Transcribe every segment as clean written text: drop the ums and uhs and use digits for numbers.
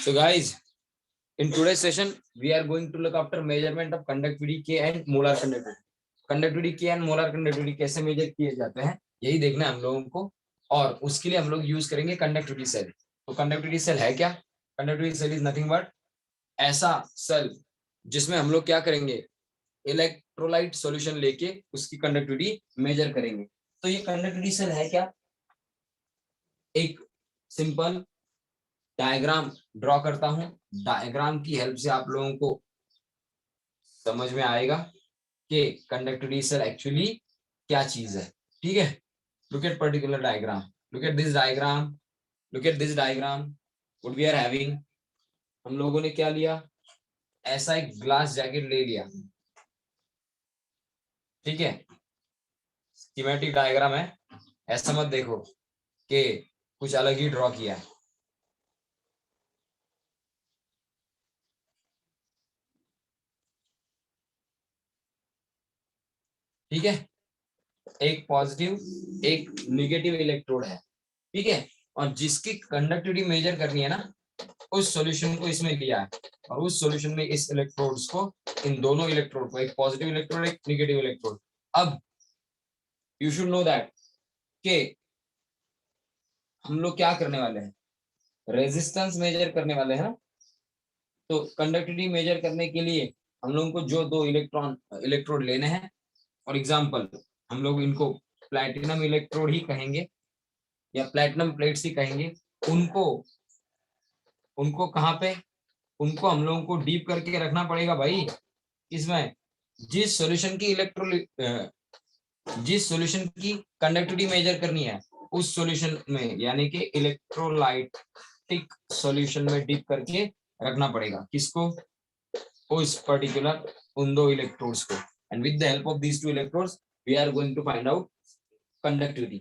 So guys, in today's session, we are going to look after measurement of conductivity K and molar conductivity. Conductivity K and molar conductivity कैसे major किए जाते हैं, यही देखना है हम लोगों को। और उसके लिए हम लोग यूज करेंगे कंडक्टिविटी सेल। तो कंडक्टिविटी सेल है क्या? Conductivity cell is nothing but ऐसा सेल जिसमें हम लोग क्या करेंगे, इलेक्ट्रोलाइट सॉल्यूशन लेके उसकी कंडक्टिविटी मेजर करेंगे। तो ये कंडक्टिविटी सेल है क्या? एक सिंपल डायग्राम ड्रॉ करता हूं। डायग्राम की हेल्प से आप लोगों को समझ में आएगा कि कंडक्टिविटी सेल एक्चुअली क्या चीज है। ठीक है, look at particular diagram, look at this diagram, look at this diagram. What we are having, हम लोगों ने क्या लिया, ऐसा एक ग्लास जैकेट ले लिया। ठीक है, स्कीमेटिक डायग्राम है, ऐसा मत देखो कि कुछ अलग ही ड्रॉ किया है। ठीक है, एक पॉजिटिव एक नेगेटिव इलेक्ट्रोड है। ठीक है, और जिसकी कंडक्टिविटी मेजर करनी है ना, उस सॉल्यूशन को इसमें लिया है और उस सॉल्यूशन में इस इलेक्ट्रोड्स को, इन दोनों इलेक्ट्रोड को, एक पॉजिटिव इलेक्ट्रोड एक नेगेटिव इलेक्ट्रोड। अब यू शुड नो दैट कि हम लोग क्या करने वाले हैं, रेजिस्टेंस मेजर करने वाले हैं। तो कंडक्टिविटी मेजर करने के लिए हम लोगों को जो दो इलेक्ट्रोड लेने हैं, फॉर एग्जांपल हम लोग इनको प्लैटिनम इलेक्ट्रोड ही कहेंगे या प्लैटिनम प्लेट्स ही कहेंगे। उनको उनको कहाँ पे, उनको हम लोगों को डीप करके रखना पड़ेगा भाई। इसमें जिस सॉल्यूशन की जिस सॉल्यूशन की कंडक्टिविटी मेजर करनी है, उस सॉल्यूशन में यानी कि इलेक्ट्रोलाइटिक सॉल्यूशन में डीप करके रखना पड़ेगा। किसको? उस पर्टिकुलर उन दो इलेक्ट्रोड्स को। And with the help of these two electrodes we are going to find out conductivity.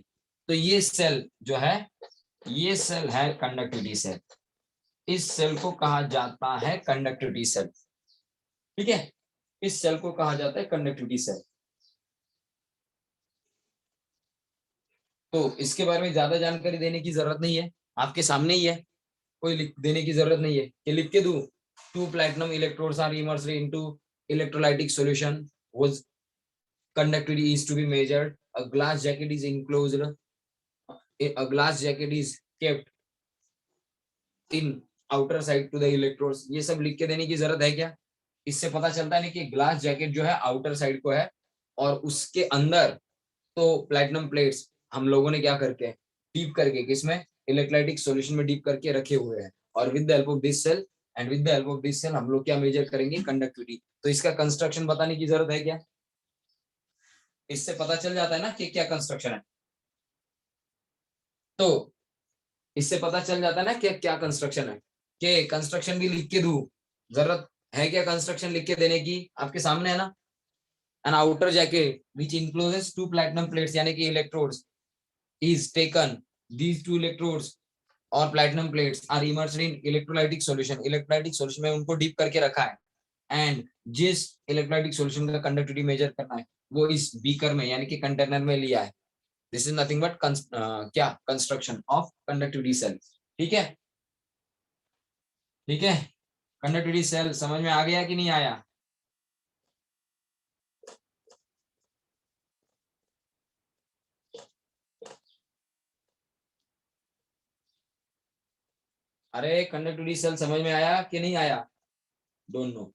तो ये सेल जो है, ये सेल है कंडक्टिविटी सेल। इस सेल को कहा जाता है कंडक्टिविटी सेल। ठीक है, इस सेल को कहा जाता है कंडक्टिविटी सेल। तो इसके बारे में ज्यादा जानकारी देने की जरूरत नहीं है, आपके सामने ही है, कोई लिख देने की जरूरत नहीं है कि लिख के दूं। Two platinum electrodes are immersed into electrolytic solution whose conductivity is to be measured. A glass jacket is enclosed. A glass jacket is kept in outer side to the electrodes. ये सब लिख के देने की जरूरत है क्या? इससे पता चलता है ना कि ग्लास जैकेट जो है आउटर साइड को है और उसके अंदर तो प्लैटिनम प्लेट्स हम लोगों ने क्या करके डीप करके किसमें, इलेक्ट्रोलाइटिक सॉल्यूशन में डीप करके रखे हुए हैं। और with the help of this cell and with the help of this cell हम लोग क्या मेजर करेंगे, कंडक्टिविटी। तो इसका कंस्ट्रक्शन बताने की जरूरत है क्या? इससे पता चल जाता है ना कि क्या कंस्ट्रक्शन है। तो इससे पता चल जाता है ना कि क्या कंस्ट्रक्शन है, कि कंस्ट्रक्शन भी लिख के दूं, जरूरत है क्या कंस्ट्रक्शन लिख के देने की? आपके सामने है ना, an outer jacket which encloses two platinum plates यानी कि electrodes is taken, these two electrodes और platinum plates are immersed in electrolytic solution, electrolytic solution में उनको डीप करके रखा है। एंड जिस इलेक्ट्रोलाइटिक सॉल्यूशन का कंडक्टिविटी मेजर करना है वो इस बीकर में यानी कि कंटेनर में लिया है। दिस इज नथिंग बट क्या, कंस्ट्रक्शन ऑफ कंडक्टिविटी सेल। ठीक है, ठीक है, कंडक्टिविटी सेल समझ में आ गया कि नहीं आया? अरे कंडक्टिविटी सेल समझ में आया कि नहीं आया? Don't know.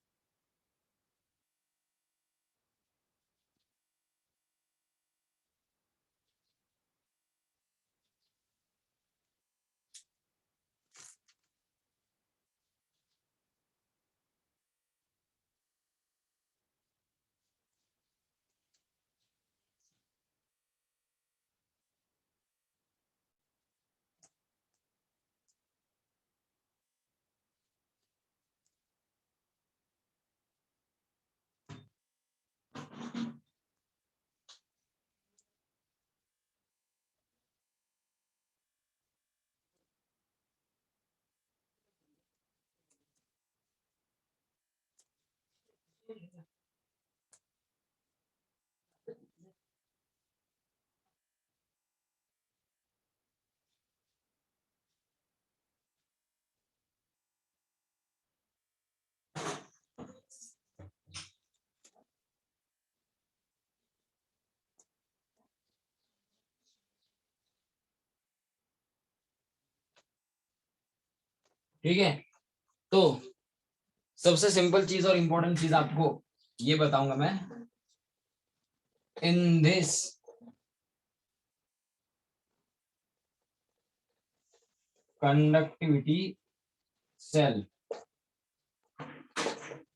ठीक है, तो सबसे सिंपल चीज और इंपॉर्टेंट चीज आपको ये बताऊंगा मैं, in this conductivity cell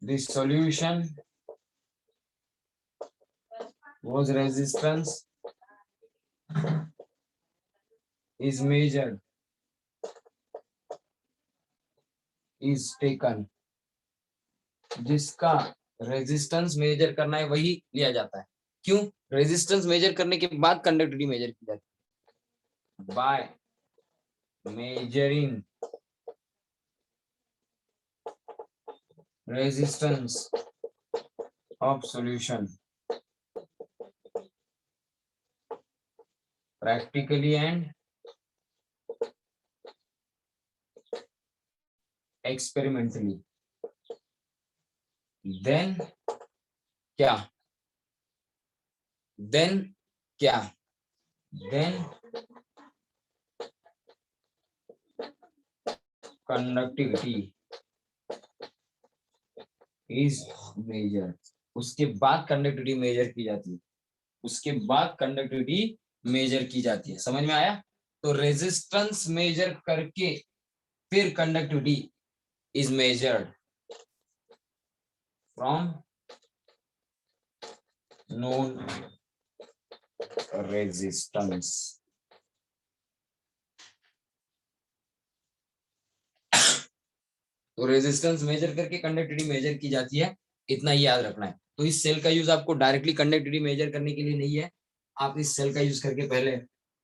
the solution was resistance is measured is taken, जिसका रेजिस्टेंस मेजर करना है वही लिया जाता है। क्यों? रेजिस्टेंस मेजर करने के बाद कंडक्टिविटी मेजर की जाती है। By measuring resistance of solution practically and experimentally, then क्या, देन क्या, देन कंडक्टिविटी इज मेजर, उसके बाद कंडक्टिविटी मेजर की जाती है, उसके बाद कंडक्टिविटी मेजर की जाती है। समझ में आया? तो रेजिस्टेंस मेजर करके फिर conductivity is measured from known resistance. तो रेजिस्टेंस मेजर करके कंडक्टिविटी मेजर की जाती है, इतना ही याद रखना है। तो इस सेल का यूज आपको डायरेक्टली कंडक्टिविटी मेजर करने के लिए नहीं है, आप इस सेल का यूज करके पहले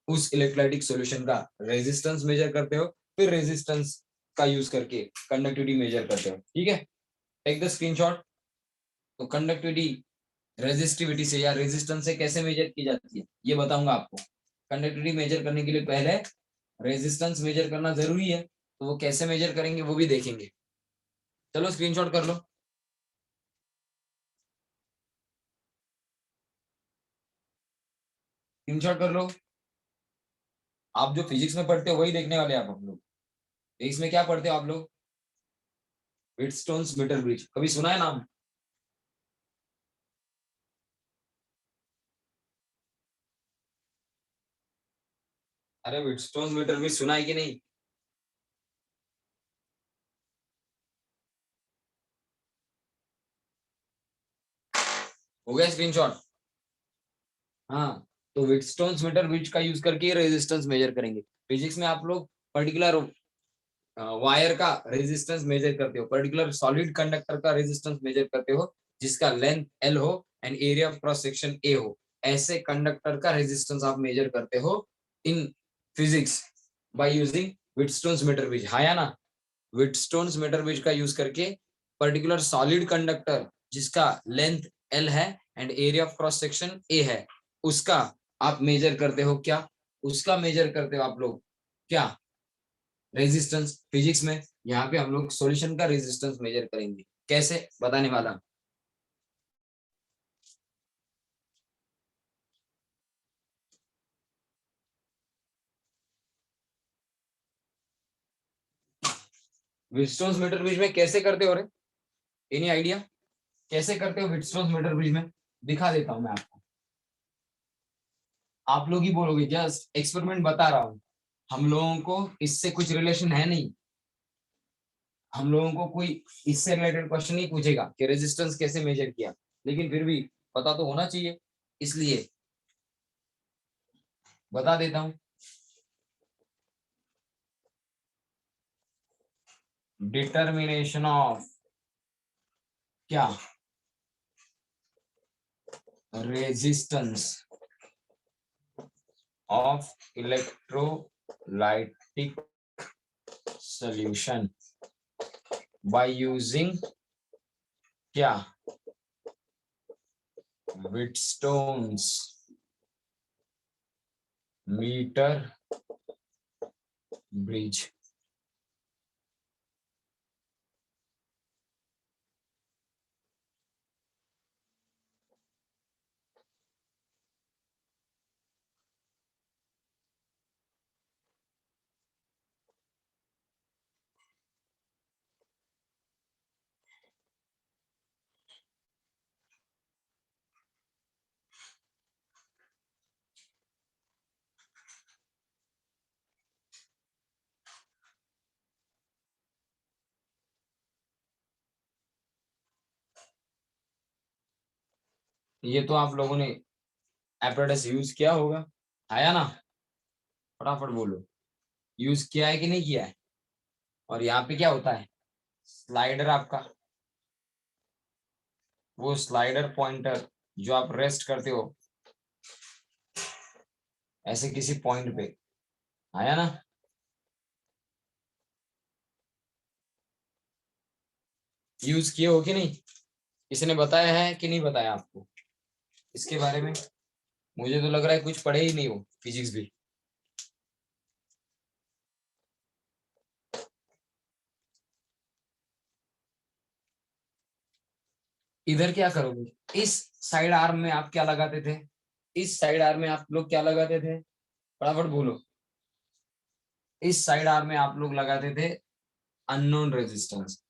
उस इलेक्ट्रोलाइटिक सॉल्यूशन का रेजिस्टेंस मेजर करते हो, फिर रेजिस्टेंस का यूज करके कंडक्टिविटी मेजर करते हो। ठीक है, टेक द स्क्रीनशॉट। तो कंडक्टिविटी रेजिस्टिविटी से या रेजिस्टेंस से कैसे मेजर की जाती है ये बताऊंगा आपको। कंडक्टिविटी मेजर करने के लिए पहले रेजिस्टेंस मेजर करना जरूरी है, तो वो कैसे मेजर करेंगे वो भी देखेंगे। चलो स्क्रीनशॉट कर लो। स्क्रीनशॉट कर लो। आप जो फिजिक्स में पढ़ते हो वही देखने वाले आप हम लोग। फिजिक्स में क्या पढ़ते हो आप लोग? व्हिटस्टोन्स मीटर ब्रिज, कभी सुना है नाम? अरे व्हिटस्टोन्स मीटर ब्रिज सुना है कि नहीं? हो गया स्क्रीनशॉट? हाँ, तो व्हिटस्टोन्स मीटर ब्रिज का यूज करके रेजिस्टेंस मेजर करेंगे। फिजिक्स में आप लोग पर्टिकुलर वायर का रेजिस्टेंस मेजर करते हो, पर्टिकुलर सॉलिड कंडक्टर का रेजिस्टेंस मेजर करते हो जिसका लेंथ एल हो and area of cross section A हो, ऐसे कंडक्टर का रेजिस्टेंस आप मेजर करते हो in physics by using Wheatstone's meter bridge. हाँ या ना? व्हिटस्टोन्स मीटर ब्रिज का यूज करके पर्टिकुलर सॉलिड कंडक्टर जिसका लेंथ एल है and area of cross section ए है, उसका आप मेजर करते हो क्या? उसका मेजर करते हो आप लोग क्या? रेजिस्टेंस। फिजिक्स में यहाँ पे हम लोग सॉल्यूशन का रेजिस्टेंस मेजर करेंगे, कैसे बताने वाला। व्हिटस्टोन्स मीटर ब्रिज में कैसे करते हो रे? एनी आइडिया कैसे करते हो व्हिटस्टोन्स मीटर ब्रिज में? दिखा देता हूं मैं आपको, आप लोग ही बोलोगे, जस्ट एक्सपेरिमेंट बता रहा हूँ। हम लोगों को इससे कुछ रिलेशन है नहीं, हम लोगों को कोई इससे रिलेटेड क्वेश्चन नहीं पूछेगा कि रेजिस्टेंस कैसे मेजर किया, लेकिन फिर भी पता तो होना चाहिए, इसलिए बता देता हूँ। डिटर्मिनेशन ऑफ क्या? Resistance of electrolytic solution by using क्या? Wheatstone's meter bridge। ये तो आप लोगों ने एप्रेटिस यूज किया होगा, आया ना? फटाफट बोलो, यूज किया है कि नहीं किया है? और यहाँ पे क्या होता है, स्लाइडर आपका, वो स्लाइडर पॉइंटर जो आप रेस्ट करते हो ऐसे किसी पॉइंट पे, आया ना? यूज किए हो कि नहीं? किसी ने बताया है कि नहीं बताया आपको इसके बारे में? मुझे तो लग रहा है कुछ पढ़े ही नहीं हो फिजिक्स भी। इधर क्या करोगे, इस साइड आर्म में आप क्या लगाते थे? इस साइड आर्म में आप लोग क्या लगाते थे? फटाफट बोलो। इस साइड आर्म में आप लोग लगाते थे अननोन रेजिस्टेंस,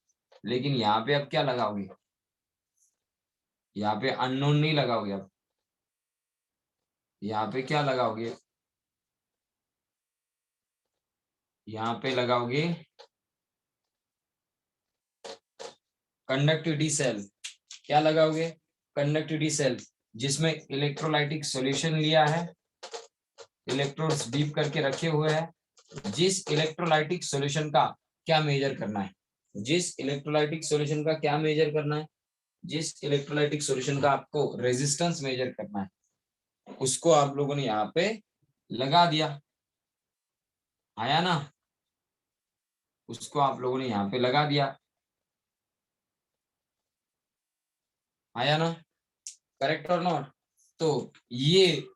लेकिन यहाँ पे अब क्या लगाओगे? यहाँ पे अननोन नहीं लगाओगे, अब यहाँ पे क्या लगाओगे? यहाँ पे लगाओगे कंडक्टिविटी सेल। क्या लगाओगे? कंडक्टिविटी सेल, जिसमें इलेक्ट्रोलाइटिक सॉल्यूशन लिया है, इलेक्ट्रोड्स डीप करके रखे हुए हैं। जिस इलेक्ट्रोलाइटिक सॉल्यूशन का क्या मेजर करना है, जिस इलेक्ट्रोलाइटिक सॉल्यूशन का क्या मेजर करना है, जिस इलेक्ट्रोलाइटिक सॉल्यूशन का आपको रेजिस्टेंस मेजर करना है, उसको आप लोगों ने यहाँ पे लगा दिया, आया ना? उसको आप लोगों ने यहाँ पे लगा दिया, आया ना? करेक्ट और नॉट? तो ये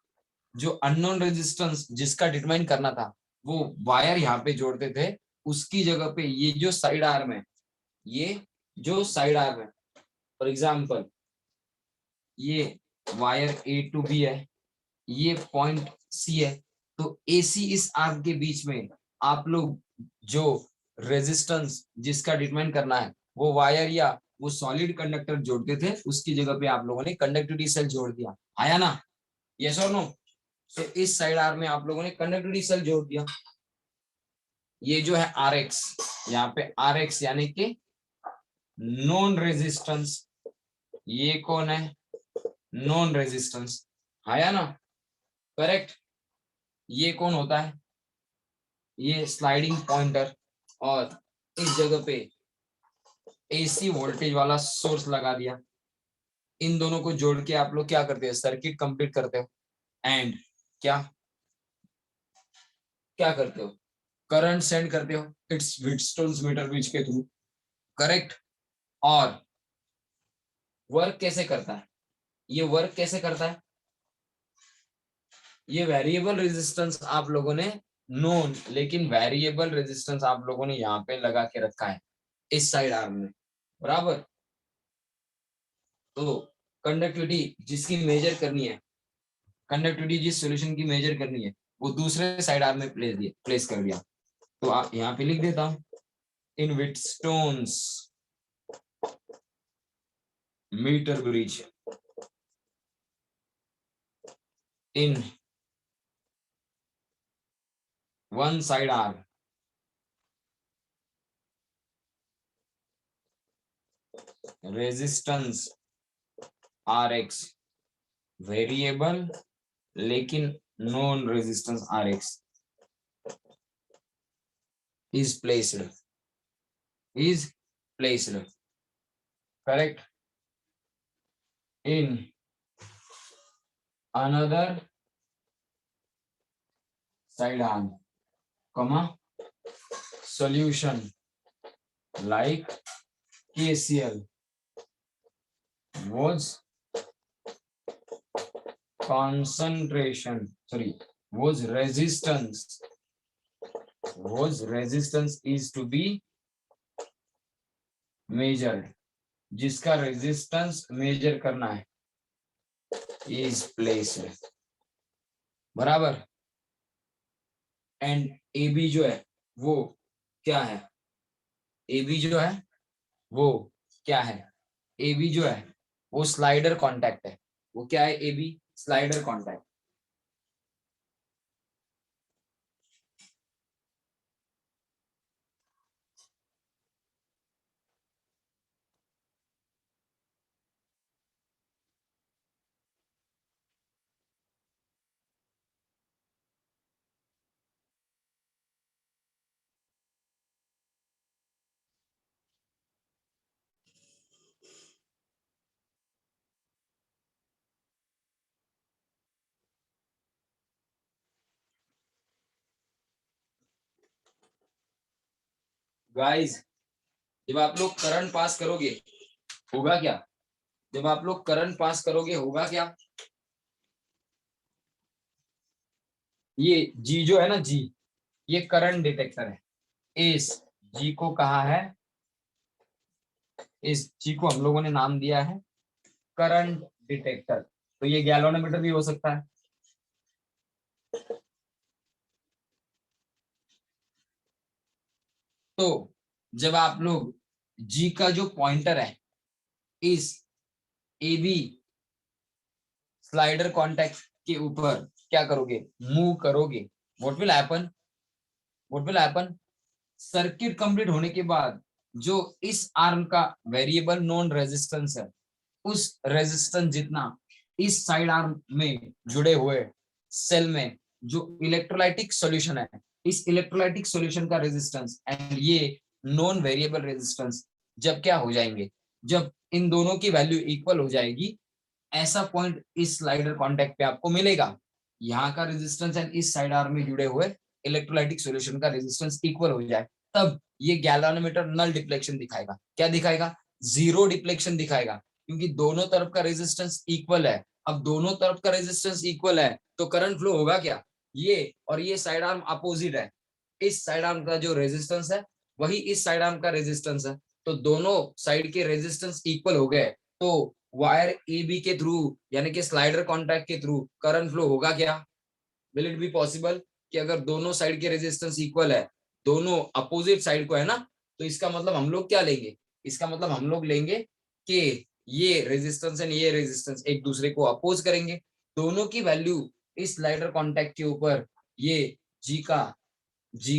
जो अननोन रेजिस्टेंस जिसका डिटरमाइन करना था, वो वायर यहाँ पे जोड़ते थे, उसकी जगह पे ये जो साइड आर्म है, ये जो साइड आर्म है, फॉर एग्जाम्पल ये वायर ए टू बी है, ये पॉइंट सी है, तो ए सी इस आर्म के बीच में आप लोग जो रेजिस्टेंस जिसका डिटरमाइन करना है, वो वायर या वो सॉलिड कंडक्टर जोड़ते थे, उसकी जगह पे आप लोगों ने कंडक्टिविटी सेल जोड़ दिया, आया ना? यस और नो? तो इस साइड आर में आप लोगों ने कंडक्टिविटी सेल जोड़ दिया। ये जो है आर एक्स, यहाँ पे आर एक्स यानी कि नॉन रेजिस्टेंस, ये कौन है? नॉन रेजिस्टेंस, आया ना? करेक्ट। ये कौन होता है? ये स्लाइडिंग पॉइंटर। और इस जगह पे एसी वोल्टेज वाला सोर्स लगा दिया। इन दोनों को जोड़ के आप लोग क्या करते हैं, सर्किट कंप्लीट करते हो, एंड क्या क्या करते हो, करंट सेंड करते हो इट्स व्हीटस्टोन्स मीटर ब्रिज के थ्रू, करेक्ट। और वर्क कैसे करता है, ये वर्क कैसे करता है? ये वेरिएबल रेजिस्टेंस आप लोगों ने नोन, लेकिन वेरिएबल रेजिस्टेंस आप लोगों ने यहाँ पे लगा के रखा है इस साइड आर्म में, बराबर। तो कंडक्टिविटी जिसकी मेजर करनी है, कंडक्टिविटी जिस सॉल्यूशन की मेजर करनी है, वो दूसरे साइड आर्म में प्लेस कर दिया। तो आप यहाँ पे लिख देता हूं, in Wheatstone's meter bridge, in one side arm resistance R X variable, लेकिन known resistance R X is placed correct in another side arm comma solution like KCl was concentration, sorry, was resistance is to be measured, जिसका resistance measure करना है is placed, बराबर। And A B जो है वो क्या है, A B जो है वो क्या है, ए बी जो है वो स्लाइडर कांटेक्ट है। वो क्या है, A B slider contact. Guys, जब आप लोग करंट पास करोगे होगा क्या? जब आप लोग करंट पास करोगे होगा क्या? ये जी जो है ना, जी, ये करंट डिटेक्टर है। इस जी को कहा है, इस जी को हम लोगों ने नाम दिया है करंट डिटेक्टर। तो ये गैल्वेनोमीटर भी हो सकता है। तो जब आप लोग जी का जो पॉइंटर है इस ए बी स्लाइडर कॉन्टेक्ट के ऊपर क्या करोगे, मूव करोगे, what will happen, what will happen, circuit complete होने के बाद जो इस आर्म का वेरिएबल नॉन रेजिस्टेंस है, उस रेजिस्टेंस जितना इस साइड आर्म में जुड़े हुए सेल में जो इलेक्ट्रोलाइटिक सॉल्यूशन है, इस इलेक्ट्रोलाइटिक सॉल्यूशन का रेजिस्टेंस एंड ये नॉन वेरिएबल रेजिस्टेंस जब क्या हो जाएंगे, जब इन दोनों की वैल्यू इक्वल हो जाएगी, ऐसा पॉइंट इस स्लाइडर कॉन्टेक्ट पे आपको मिलेगा। यहाँ का रेजिस्टेंस एंड इस साइड आर्म में जुड़े हुए इलेक्ट्रोलाइटिक सॉल्यूशन का रेजिस्टेंस इक्वल हो जाए, तब ये गैल्वेनोमीटर नल डिप्लेक्शन दिखाएगा। क्या दिखाएगा? जीरो डिप्लेक्शन दिखाएगा, क्योंकि दोनों तरफ का रेजिस्टेंस इक्वल है। अब दोनों तरफ का रेजिस्टेंस इक्वल है तो करंट फ्लो होगा क्या? ये और ये साइड आर्म अपोजिट है, इस साइड आर्म का जो रेजिस्टेंस है वही इस साइड आर्म का रेजिस्टेंस है, तो दोनों साइड के रेजिस्टेंस इक्वल हो गए, तो वायर ए बी के थ्रू यानी कि स्लाइडर कॉन्टैक्ट के थ्रू करंट फ्लो होगा क्या? विल इट बी पॉसिबल कि अगर दोनों साइड के रेजिस्टेंस इक्वल है, दोनों अपोजिट साइड को है ना, तो इसका मतलब हम लोग क्या लेंगे, इसका मतलब हम लोग लेंगे कि ये रेजिस्टेंस एंड ये रेजिस्टेंस एक दूसरे को अपोज करेंगे, दोनों की वैल्यू इस स्लाइडर कॉन्टैक्ट के ऊपर ये जी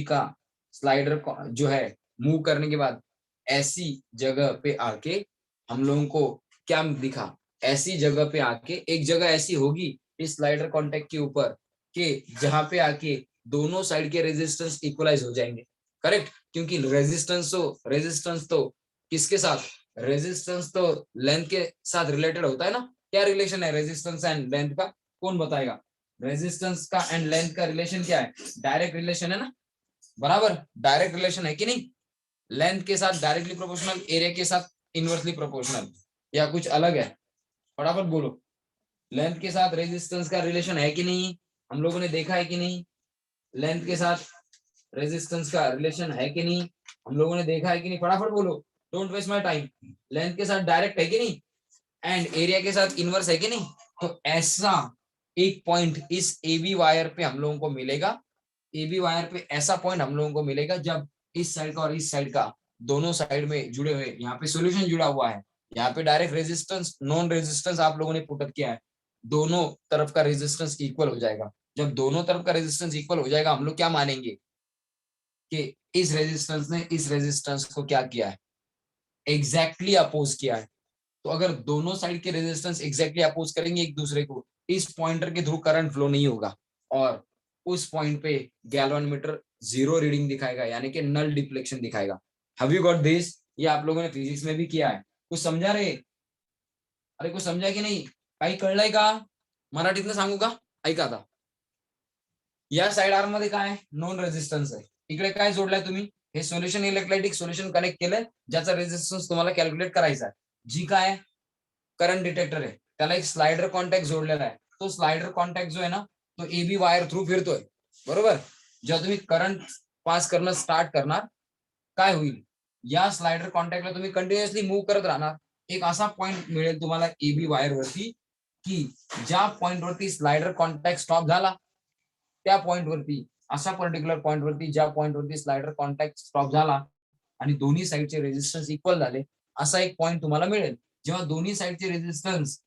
का स्लाइडर जो है मूव करने के बाद ऐसी जगह पे आके हम लोगों को क्या दिखा, ऐसी जगह पे आके एक जगह ऐसी होगी इस स्लाइडर कॉन्टैक्ट के ऊपर कि जहां पे आके दोनों साइड के रेजिस्टेंस इक्वलाइज हो जाएंगे। करेक्ट, क्योंकि रेजिस्टेंस तो किसके साथ, रेजिस्टेंस तो लेंथ के साथ रिलेटेड होता है ना। क्या रिलेशन है रेजिस्टेंस एंड लेंथ का, कौन बताएगा? रेजिस्टेंस का एंड लेंथ का रिलेशन क्या है? डायरेक्ट रिलेशन है ना, बराबर डायरेक्ट रिलेशन है कि नहीं? लेंथ के साथ डायरेक्टली प्रोपोर्शनल, एरिया के साथ इनवर्सली प्रोपोर्शनल, या कुछ अलग है? फटाफट बोलो। लेंथ के साथ रेजिस्टेंस का रिलेशन है कि नहीं? हम लोगों ने देखा है कि नहीं? लेंथ के साथ रेजिस्टेंस का रिलेशन है कि नहीं? हम लोगों ने देखा है कि नहीं? फटाफट बोलो, don't waste my time. Length के साथ डायरेक्ट है कि नहीं, एंड एरिया के साथ इनवर्स है कि नहीं? तो ऐसा एक पॉइंट इस ए बी वायर पे हम लोगों को मिलेगा, ए बी वायर पे ऐसा पॉइंट हम लोगों को मिलेगा जब इस साइड का और इस साइड का दोनों साइड में जुड़े हुए, यहाँ पे सॉल्यूशन जुड़ा हुआ है, यहाँ पे डायरेक्ट रेजिस्टेंस नॉन रेजिस्टेंस आप लोगों ने पुटअप किया है, दोनों तरफ का रेजिस्टेंस इक्वल हो जाएगा। जब दोनों तरफ का रेजिस्टेंस इक्वल हो जाएगा, हम लोग क्या मानेंगे कि इस रेजिस्टेंस ने इस रेजिस्टेंस को क्या किया है, एग्जैक्टली अपोज किया है। तो अगर दोनों साइड के रेजिस्टेंस एग्जैक्टली अपोज करेंगे एक दूसरे को, इस पॉइंटर के थ्रू करंट फ्लो नहीं होगा और उस पॉइंट पे गैल्वेनोमीटर जीरो रीडिंग दिखाएगा, यानी कि नल डिफ्लेक्शन दिखाएगा। Have you got this? ये आप लोगों ने फिजिक्स में भी किया है। कुछ समझा रे? अरे कुछ समझा की नाही? काही कळलंय का? मराठीतनं सांगू का? ऐका आता, या साइड आर्म मध्ये काय नॉन रेजिस्टन्स आहे, इकडे काय जोडलाय तुम्ही, हे सोल्युशन इलेक्ट्रोलाइटिक सोल्युशन कनेक्ट केलंय, ज्याचा रेजिस्टन्स तुम्हाला कॅल्क्युलेट करायचा आहे। जी काय करंट डिटेक्टर आहे, त्याला एक स्लाइडर कॉन्टॅक्ट जोडलेला आहे, तो स्लाइडर कॉन्टॅक्ट जो आहे ना, तो एबी वायर थ्रू फिरतोय, बरोबर? जेव्हा तुम्ही करंट पास करणं स्टार्ट करणार, काय होईल, या स्लाइडर कॉन्टॅक्टला तुम्ही कंटिन्युअसली मूव्ह करत राहणार, एक असा पॉइंट मिळेल तुम्हाला एबी वायर वरती की ज्या पॉइंट वरती स्लाइडर कॉन्टॅक्ट स्टॉप झाला, त्या पॉइंट वरती, अशा पर्टिक्युलर पॉइंट वरती ज्या पॉइंट वरती स्लाइडर कॉन्टॅक्ट स्टॉप झाला आणि दोन्ही साइडचे रेजिस्टन्स इक्वल झाले, असा एक पॉइंट तुम्हाला मिळेल। जेव्हा दोन्ही साइडचे रेजिस्टन्स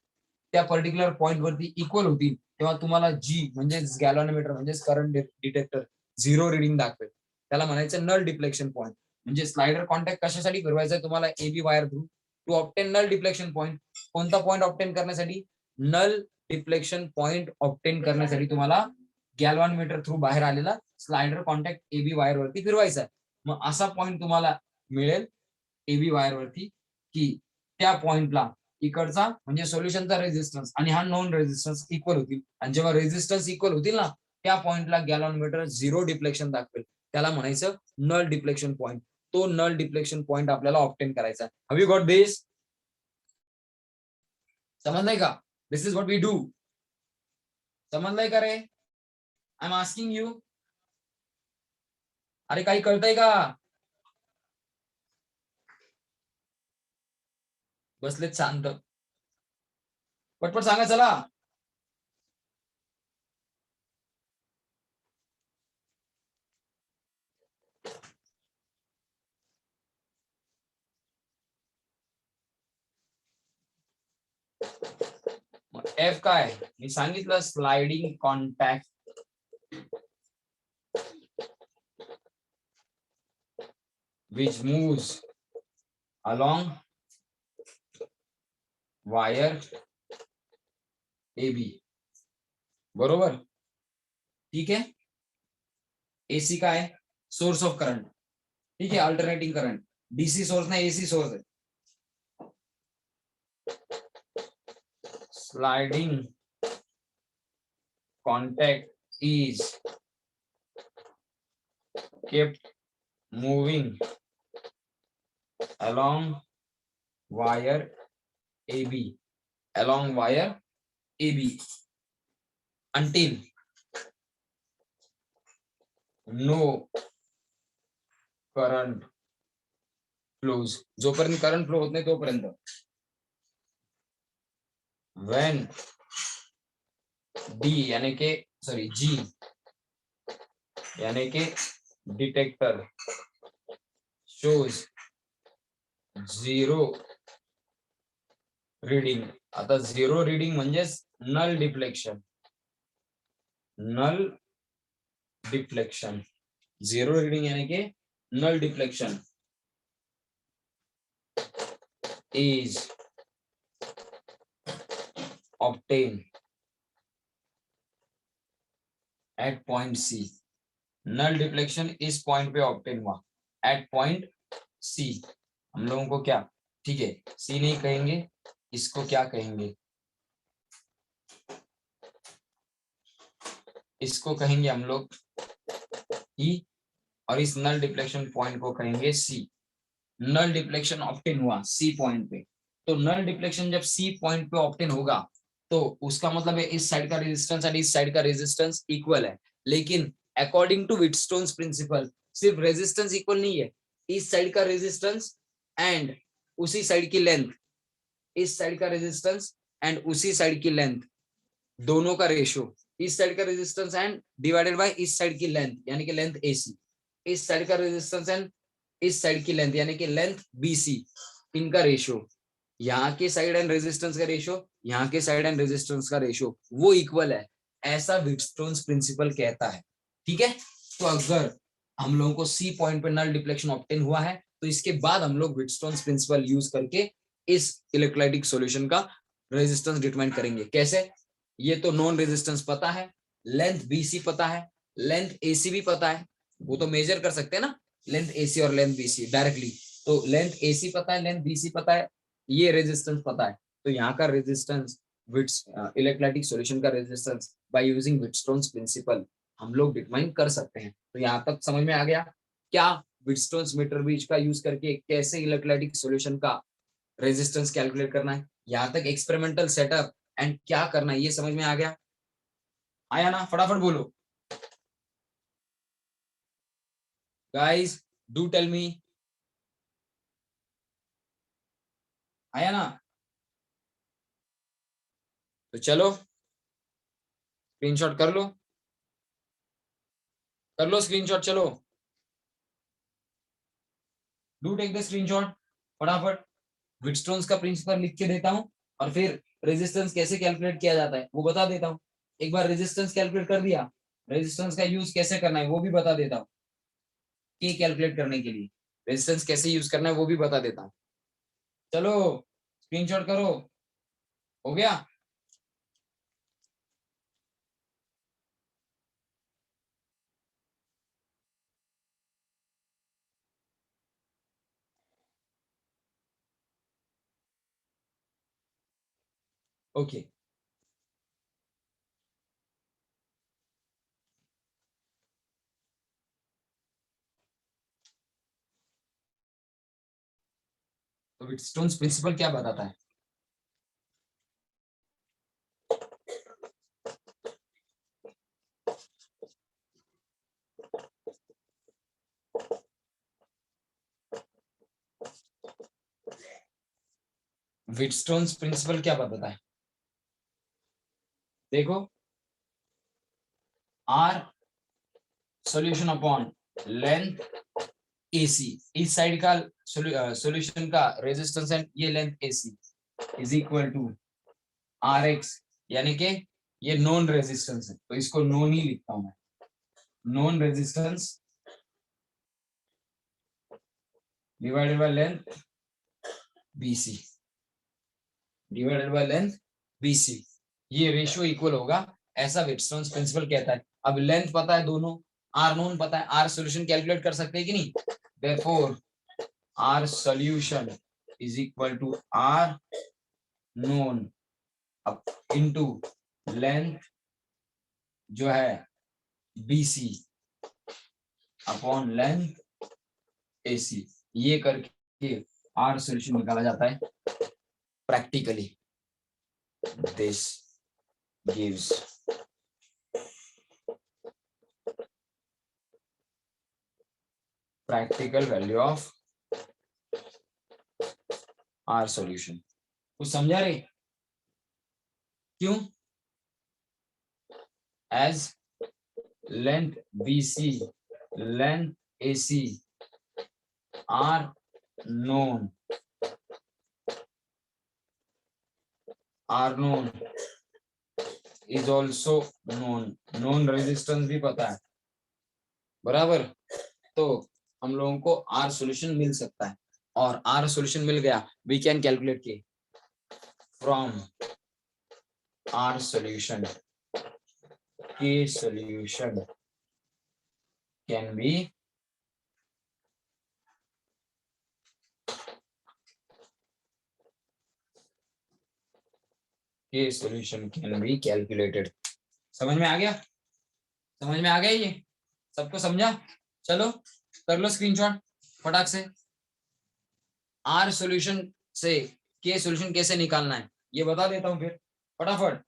त्या पर्टिक्युलर पॉइंट वरती इक्वल होतील, तेव्हा तुम्हाला जी म्हणजे गॅल्व्हॅनोमीटर म्हणजे करंट डिटेक्टर झिरो रीडिंग दाखवेल, त्याला म्हणायचं नल डिफ्लेक्शन पॉइंट। म्हणजे स्लाइडर कॉन्टॅक्ट कशासाठी फिरवायचा आहे तुम्हाला AB wire through, to obtain null deflection point. कोणता पॉइंट ऑब्टेन करण्यासाठी? नल डिफ्लेक्शन पॉइंट ऑब्टेन करण्यासाठी तुम्हाला गॅल्व्हॅनोमीटर थ्रू बाहेर आलेला स्लाइडर कॉन्टॅक्ट एबी वायर वरती फिरवायचा आहे। मग असा पॉइंट तुम्हाला मिळेल एबी वायर वरती की त्या पॉइंटला इकडचा म्हणजे सोल्युशनचा रेजिस्टन्स आणि हा नॉन रेजिस्टन्स इक्वल होतील, आणि जेव्हा रेजिस्टन्स इक्वल होतील ना, त्या पॉइंटला गॅल्व्हॅनोमीटर झिरो डिफ्लेक्शन दाखवेल, त्याला म्हणायचं नल डिफ्लेक्शन पॉइंट। तो नल डिफ्लेक्शन पॉइंट आपल्याला ऑब्टेन करायचा. Have you got this? समजलंय का? This is what we do. समजलंय का रे? I am asking you. अरे काही कळतंय का? बसलेत शांत. पटपट सांगा चला. एफ काय? मी सांगितलं sliding contact which moves along wire AB. बरोबर? ठीक है. एसी का है सोर्स ऑफ करंट. ठीक है, अल्टरनेटिंग करंट. डीसी सोर्स ना एसी सोर्स है. Sliding contact is kept moving along wire AB, along wire AB until no current flows. जोपर्यंत करंट फ्लो होत नाही तोपर्यंत. when D यानी के सॉरी G यानी के डिटेक्टर shows 0 रीडिंग. आता 0 रीडिंग म्हणजेच null deflection. Null deflection 0 reading यानी के null deflection is obtained at point C. null deflection इस पॉइंट पे ऑब्टेन हुआ at point C. हम लोगों को क्या, ठीक है, C नहीं कहेंगे, इसको क्या कहेंगे, इसको कहेंगे हम लोग E और इस नल डिफ्लेक्शन पॉइंट को कहेंगे C. नल डिफ्लेक्शन ऑब्टेन हुआ C पॉइंट पे. तो नल डिफ्लेक्शन जब C पॉइंट पे ऑब्टेन होगा तो उसका मतलब है इस साइड का रेजिस्टेंस और इस साइड का रेजिस्टेंस इक्वल है. लेकिन अकॉर्डिंग टू व्हिटस्टोन्स प्रिंसिपल सिर्फ रेजिस्टेंस इक्वल नहीं है, इस साइड का रेजिस्टेंस एंड उसी साइड की लेंथ, इस साइड का रेजिस्टेंस एंड उसी साइड की लेंथ, दोनों का रेशियो, इस साइड का रेजिस्टेंस एंड डिवाइडेड बाय इस साइड की लेंथ यानी कि लेंथ AC, इस साइड का रेजिस्टेंस एंड इस साइड की लेंथ यानी कि लेंथ BC, इनका रेशियो, यहाँ के साइड एंड रेजिस्टेंस का रेशियो, यहाँ के साइड एंड रेजिस्टेंस का रेशियो वो इक्वल है, ऐसा व्हिटस्टोन्स प्रिंसिपल कहता है. ठीक है. तो अगर हम लोगों को C पॉइंट पे नल डिफ्लेक्शन ऑब्टेन हुआ है तो इसके बाद हम लोग व्हिटस्टोन्स प्रिंसिपल यूज करके इस इलेक्ट्रोलाइटिक सॉल्यूशन का रेजिस्टेंस डिटरमाइन करेंगे. कैसे? ये तो नॉन रेजिस्टेंस पता है, लेंथ BC पता है, लेंथ AC भी पता है, वो तो मेजर कर सकते हैं ना लेंथ AC और लेंथ BC डायरेक्टली. तो लेंथ AC पता है, लेंथ BC पता है, ये रेजिस्टेंस पता है. तो यहाँ का रेजिस्टेंस इलेक्ट्रोलाइटिक सॉल्यूशन का रेजिस्टेंस बाय यूजिंग व्हिटस्टोन्स प्रिंसिपल हम लोग डिटरमाइन कर सकते हैं. तो यहाँ तक समझ में आ गया क्या व्हिटस्टोन्स मीटर ब्रिज का यूज करके कैसे इलेक्ट्रोलाइटिक सॉल्यूशन का रेजिस्टेंस कैलकुलेट करना है. यहाँ तक एक्सपेरिमेंटल सेटअप एंड क्या करना है ये समझ में आ गया. आया ना? फटाफट बोलो गाइस, डू टेल मी. आया ना? तो चलो स्क्रीनशॉट कर लो स्क्रीनशॉट. चलो डू टेक द स्क्रीनशॉट फटाफट. व्हिटस्टोन्स का प्रिंसिपल लिख के देता हूँ और फिर रेजिस्टेंस कैसे कैलकुलेट किया जाता है वो बता देता हूँ. एक बार रेजिस्टेंस कैलकुलेट कर दिया, रेजिस्टेंस का यूज कैसे करना है वो भी बता देता हूँ. के कैलकुलेट करने के लिए रेजिस्टेंस कैसे यूज करना है वो भी बता देता हूँ. चलो स्क्रीनशॉट करो. हो गया? ओके. तो व्हिटस्टोन्स प्रिंसिपल क्या बताता है? व्हिटस्टोन्स प्रिंसिपल क्या बताता है? देखो, R solution upon length AC, इस साइड का सॉल्यूशन का रेजिस्टेंस एंड ये length AC is equal to RX, यानी कि ये नॉन रेजिस्टेंस है तो इसको नॉन ही लिखता हूं मैं, non resistance divided by length BC, divided by length BC, ये रेशियो इक्वल होगा, ऐसा व्हिटस्टोन्स प्रिंसिपल कहता है। अब लेंथ पता है दोनों, आर नोन पता है, आर सॉल्यूशन कैलकुलेट कर सकते हैं कि नहीं? Therefore R solution is equal to R known अब इनटू लेंथ जो है BC अपॉन लेंथ AC, ये करके आर सॉल्यूशन निकाला जाता है practically. This gives practical value of R solution। कुछ समझा रे? क्यों? as length BC, length AC are known is also known resistance भी पता है, बराबर। तो हम लोगों को R solution मिल सकता है, और R solution मिल गया, we can calculate K from R solution, K solution can be calculated। समझ में आ गया? समझ में आ गया ये सबको? समझा? चलो कर लो स्क्रीनशॉट फटाक से। आर सॉल्यूशन से के सॉल्यूशन कैसे निकालना है ये बता देता हूं फिर फटाफट।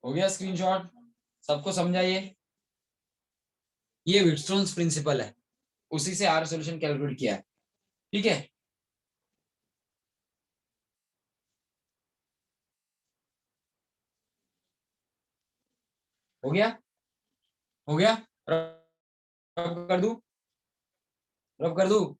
हो गया स्क्रीनशॉट? सबको समझा? ये व्हिटस्टोन्स प्रिंसिपल है, उसी से आर सॉल्यूशन कैलकुलेट किया है, ठीक है। हो गया? हो गया? रब कर दूं? रब कर दूं?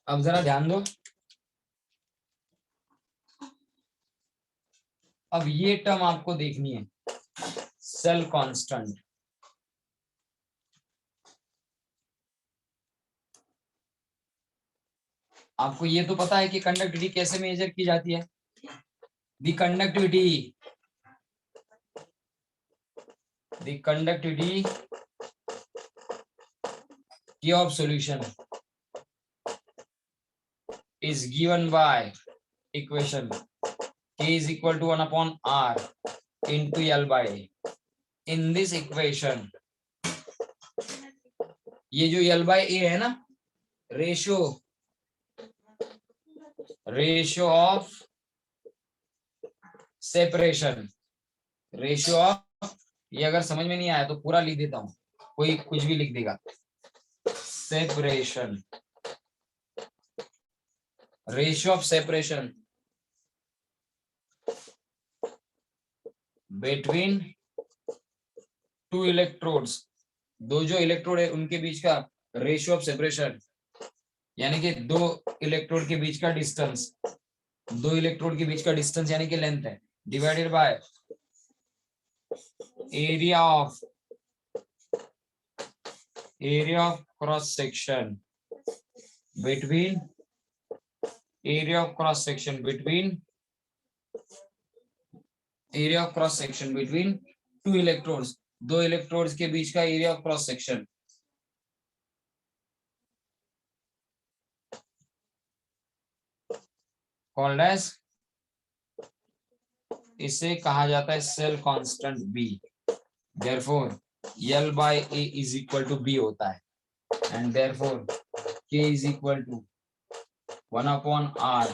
अब जरा ध्यान दो, अब ये टर्म आपको देखनी है, सेल कांस्टेंट। आपको ये तो पता है कि कंडक्टिविटी कैसे मेजर की जाती है? The conductivity K of solution is given by equation K is equal to 1 upon R into L by A। In this equation, ये जो L by A है ना, ratio of separation, ratio of, ये अगर समझ में नहीं आया तो पूरा लिख देता हूं, कोई कुछ भी लिख देगा। Separation, ratio of separation between two electrodes, दो जो इलेक्ट्रोड है उनके बीच का रेशियो ऑफ सेपरेशन, यानी कि दो इलेक्ट्रोड के बीच का डिस्टेंस, दो इलेक्ट्रोड के बीच का डिस्टेंस यानी कि लेंथ है, divided by area of area of cross section between area of cross section between area of cross section between two electrodes, दो इलेक्ट्रोड्स के बीच का area of cross section called as, इसे कहा जाता है cell constant B. Therefore L by A is equal to B होता है, and therefore K is equal to 1 upon R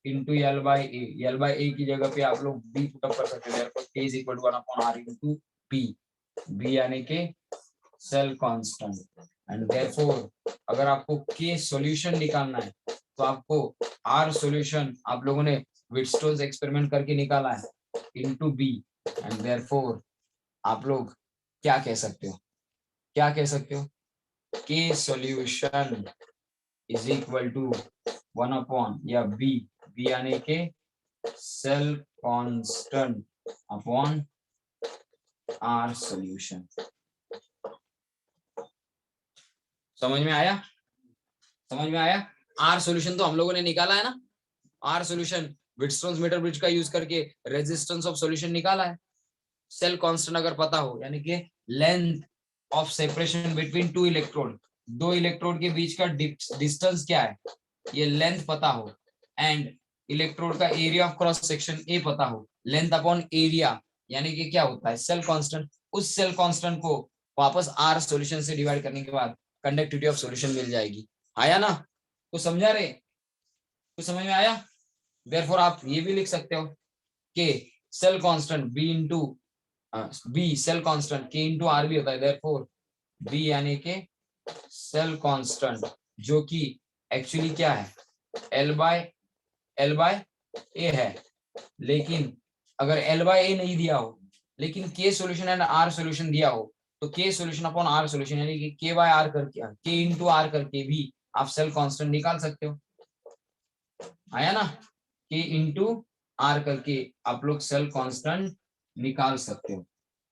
into L by A। L by A की जगह पे आप लोग B पुट अप कर सकते हैं, therefore K is equal to 1 upon R into B। B यानी के सेल कांस्टेंट, एंड देयरफॉर अगर आपको K सॉल्यूशन निकालना है तो आपको R सॉल्यूशन आप लोगों ने व्हिटस्टोन्स एक्सपेरिमेंट करके निकाला है into B, एंड देयरफॉर आप लोग क्या कह सकते हो, क्या कह सकते हो, K solution is equal to 1 upon या B, B यानी के cell constant upon R solution. समझ में आया, समझ में आया। R सॉल्यूशन तो हम लोगों ने निकाला है ना, R सॉल्यूशन व्हिटस्टोन्स मीटर ब्रिज का यूज करके रेजिस्टेंस ऑफ सॉल्यूशन निकाला है। सेल कांस्टेंट अगर पता हो, यानी कि length of separation between two electrode, दो इलेक्ट्रोड के बीच का डिस्टेंस क्या है ये लेंथ पता हो, एंड इलेक्ट्रोड का एरिया ऑफ क्रॉस सेक्शन ए पता हो, लेंथ अपॉन एरिया यानी कि क्या होता है सेल कांस्टेंट, उस सेल कांस्टेंट को वापस आर सॉल्यूशन से डिवाइड करने के बाद कंडक्टिविटी ऑफ सॉल्यूशन मिल जाएगी। आया ना, कुछ समझा रहे, कुछ समझ में आया। देयरफॉर आप ये भी लिख सकते हो कि cell constant B into B cell constant के इंटू आर भी होता है, देयरफॉर बी यानी के सेल कांस्टेंट जो कि एक्चुअली क्या है L बाय ए है, लेकिन अगर L बाय ए नहीं दिया हो लेकिन K solution and R solution दिया हो तो K solution upon R solution यानी कि K बाय R करके K इंटू R करके भी आप सेल कांस्टेंट निकाल सकते हो। आया ना, K इंटू R करके आप लोग सेल कांस्टेंट निकाल सकते हो।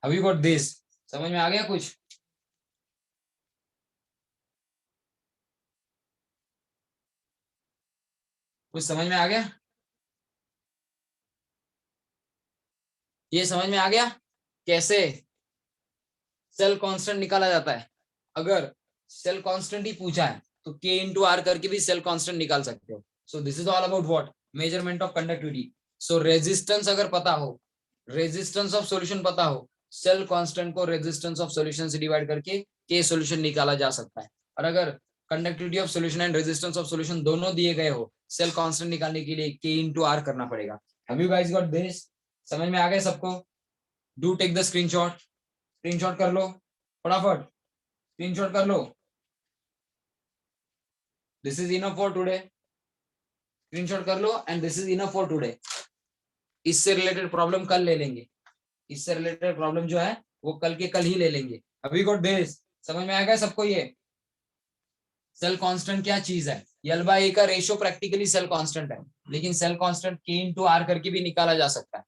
हैव यू गॉट दिस, समझ में आ गया कुछ। कुछ समझ में आ गया, ये समझ में आ गया कैसे सेल कांस्टेंट निकाला जाता है। अगर सेल कांस्टेंट ही पूछा है तो K इंटू आर करके भी सेल कांस्टेंट निकाल सकते हो। So this is all about what measurement of conductivity. So resistance अगर पता हो, रेजिस्टेंस ऑफ सॉल्यूशन पता हो, सेल कांस्टेंट को रेजिस्टेंस ऑफ सॉल्यूशन से डिवाइड करके K सॉल्यूशन निकाला जा सकता है। और अगर conductivity of solution and resistance of solution दोनों दिए गए हो, सेल कांस्टेंट निकालने के लिए K इंटू आर करना पड़ेगा। Have you guys got this, समझ में आ गया सबको। Do take the screenshot, screenshot कर लो फटाफट, स्क्रीनशॉट कर लो। This is enough for today, screenshot कर लो and this is enough for today. इससे रिलेटेड प्रॉब्लम कल ले लेंगे, इससे रिलेटेड प्रॉब्लम जो है वो कल के कल ही ले लेंगे। अभी गॉट दिस, समझ में आ गया सबको। ये सेल कांस्टेंट क्या चीज है, L बाय A का रेशियो प्रैक्टिकली सेल कांस्टेंट है, लेकिन cell constant K into R करके भी निकाला जा सकता है।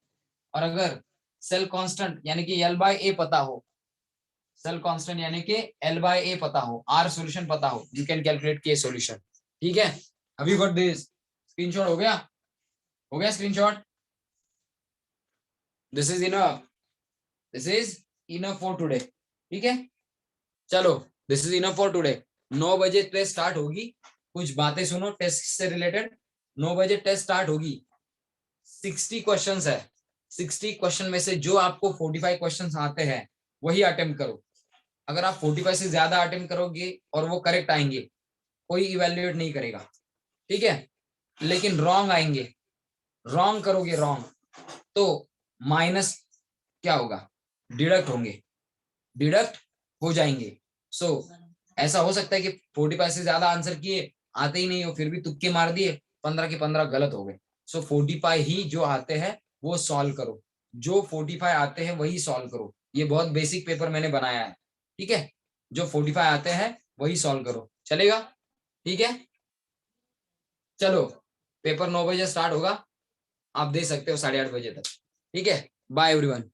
और अगर सेल कांस्टेंट यानी कि L बाय A पता हो, सेल कांस्टेंट यानी कि L बाय A पता हो, R सॉल्यूशन पता हो, you can calculate K solution. ठीक है, अभी गॉट दिस, स्क्रीनशॉट हो गया, हो गया screenshot. This is enough, this is enough for today. ठीक है, चलो this is enough for today. 9 बजे टेस्ट स्टार्ट होगी, कुछ बातें सुनो टेस्ट से रिलेटेड। 9 बजे टेस्ट स्टार्ट होगी, 60 क्वेश्चंस है, 60 क्वेश्चन में से जो आपको 45 क्वेश्चंस आते हैं वही अटेम्प्ट करो। अगर आप 45 से ज्यादा अटेम्प्ट करोगे और वो करेक्ट आएंगे, कोई इवेल्युएट नहीं करेगा, ठीक है। लेकिन रॉन्ग आएंगे, रॉन्ग करोगे रॉन्ग, तो माइनस क्या होगा, डिडक्ट होंगे, डिडक्ट हो जाएंगे। सो ऐसा हो सकता है कि 45 से ज्यादा आंसर किए, आते ही नहीं हो, फिर भी तुक्के मार दिए, 15 के 15 गलत हो गए। सो 45 ही जो आते हैं वो सॉल्व करो, जो 45 आते हैं वही सॉल्व करो। ये बहुत बेसिक पेपर मैंने बनाया है, ठीक है। जो 45 आते हैं वही सॉल्व करो, चलेगा, ठीक है। चलो पेपर 9 बजे स्टार्ट होगा, आप दे सकते हो 8:30 बजे तक, ठीक है। Bye everyone.